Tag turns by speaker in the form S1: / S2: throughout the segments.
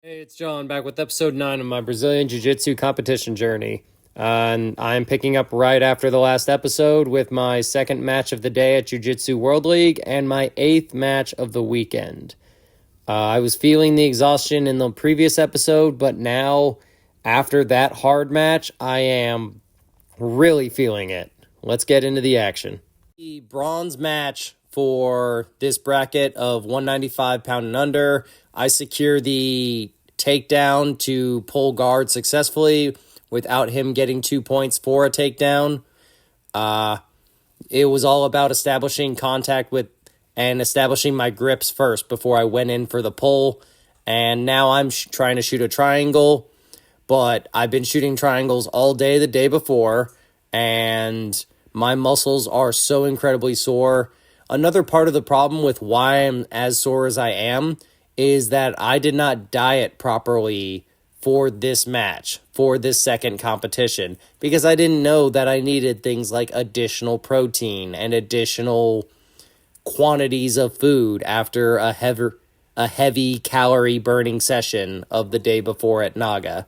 S1: Hey, it's John back with episode 9 of my Brazilian Jiu Jitsu competition journey. And I'm picking up right after the last episode with my second match of the day at Jiu Jitsu World League and my 8th match of the weekend. I was feeling the exhaustion in the previous episode, but now, after that hard match, I am really feeling it. Let's get into the action. The bronze match for this bracket of 195 pound and under, I secure the takedown to pull guard successfully without him getting 2 points for a takedown. It was all about establishing contact with and establishing my grips first before I went in for the pull. And now I'm trying to shoot a triangle, but I've been shooting triangles all day the day before, and my muscles are so incredibly sore. Another part of the problem with why I'm as sore as I am is that I did not diet properly for this match, for this second competition, because I didn't know that I needed things like additional protein and additional quantities of food after a heavy calorie burning session of the day before at Naga.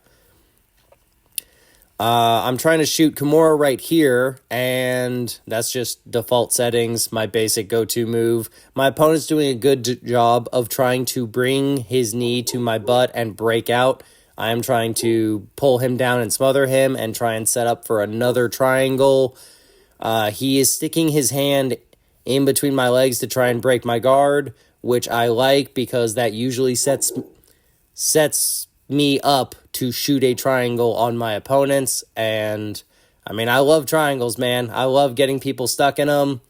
S1: I'm trying to shoot Kimura right here, and that's just default settings, my basic go-to move. My opponent's doing a good job of trying to bring his knee to my butt and break out. I am trying to pull him down and smother him and try and set up for another triangle. He is sticking his hand in between my legs to try and break my guard, which I like because that usually sets me up to shoot a triangle on my opponents. And I mean, I love triangles, man. I love getting people stuck in them.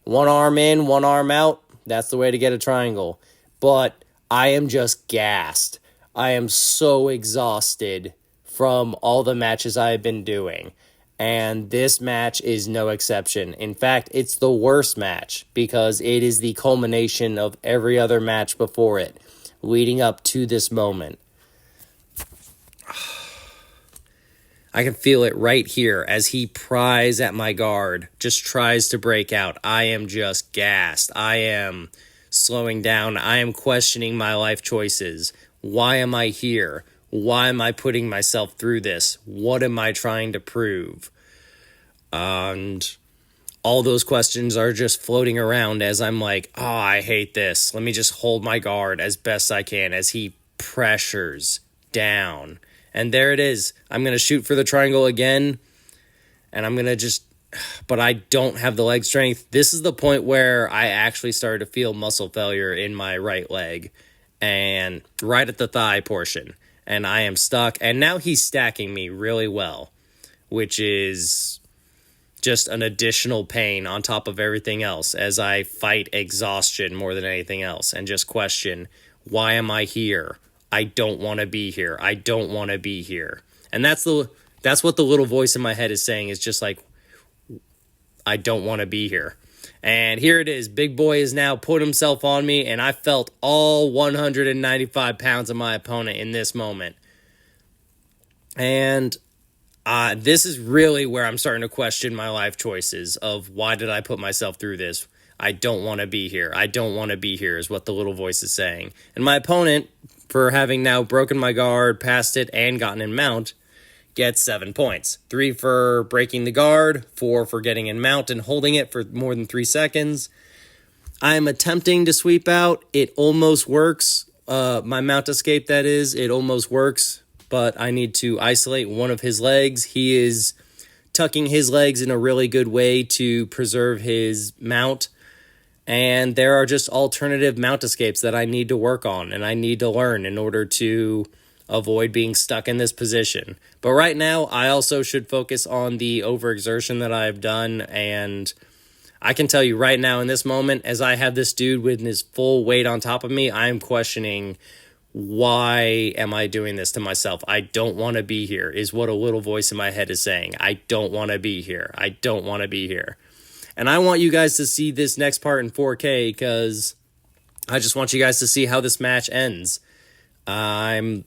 S1: One arm in, one arm out. That's the way to get a triangle. But I am just gassed. I am so exhausted from all the matches I have been doing. And this match is no exception. In fact, it's the worst match because it is the culmination of every other match before it, leading up to this moment. I can feel it right here as he pries at my guard, just tries to break out. I am just gassed. I am slowing down. I am questioning my life choices. Why am I here? Why am I putting myself through this? What am I trying to prove? And all those questions are just floating around as I'm like, oh, I hate this. Let me just hold my guard as best I can as he pressures down. And there it is. I'm going to shoot for the triangle again. And I'm going to just... But I don't have the leg strength. This is the point where I actually started to feel muscle failure in my right leg. And right at the thigh portion. And I am stuck. And now he's stacking me really well. Which is just an additional pain on top of everything else. As I fight exhaustion more than anything else. And just question, why am I here? I don't want to be here. I don't want to be here. And that's what the little voice in my head is saying, is just like, I don't want to be here. And here it is. Big boy has now put himself on me, and I felt all 195 pounds of my opponent in this moment. And this is really where I'm starting to question my life choices of why did I put myself through this? I don't want to be here. I don't want to be here is what the little voice is saying. And my opponent, for having now broken my guard, passed it, and gotten in mount, gets 7 points. 3 for breaking the guard, 4 for getting in mount and holding it for more than 3 seconds. I'm attempting to sweep out. It almost works. My mount escape, that is. It almost works, but I need to isolate one of his legs. He is tucking his legs in a really good way to preserve his mount. And there are just alternative mount escapes that I need to work on and I need to learn in order to avoid being stuck in this position. But right now, I also should focus on the overexertion that I've done. And I can tell you right now in this moment, as I have this dude with his full weight on top of me, I am questioning, why am I doing this to myself? I don't want to be here, is what a little voice in my head is saying. I don't want to be here. I don't want to be here. And I want you guys to see this next part in 4K because I just want you guys to see how this match ends. I'm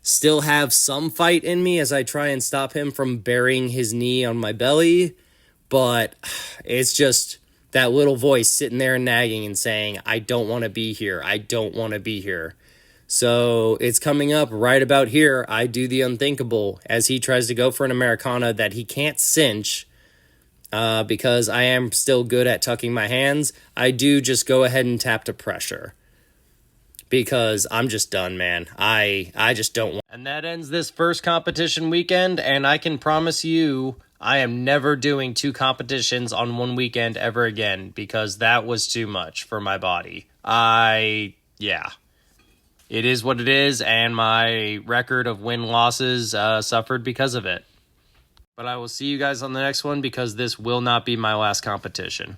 S1: still have some fight in me as I try and stop him from burying his knee on my belly, but it's just that little voice sitting there nagging and saying, I don't want to be here. I don't want to be here. So it's coming up right about here. I do the unthinkable as he tries to go for an Americana that he can't cinch because I am still good at tucking my hands. I do just go ahead and tap to pressure because I'm just done, man. I just don't want. And that ends this first competition weekend, and I can promise you I am never doing 2 competitions on one weekend ever again because that was too much for my body. Yeah. It is what it is, and my record of win-losses suffered because of it. But I will see you guys on the next one because this will not be my last competition.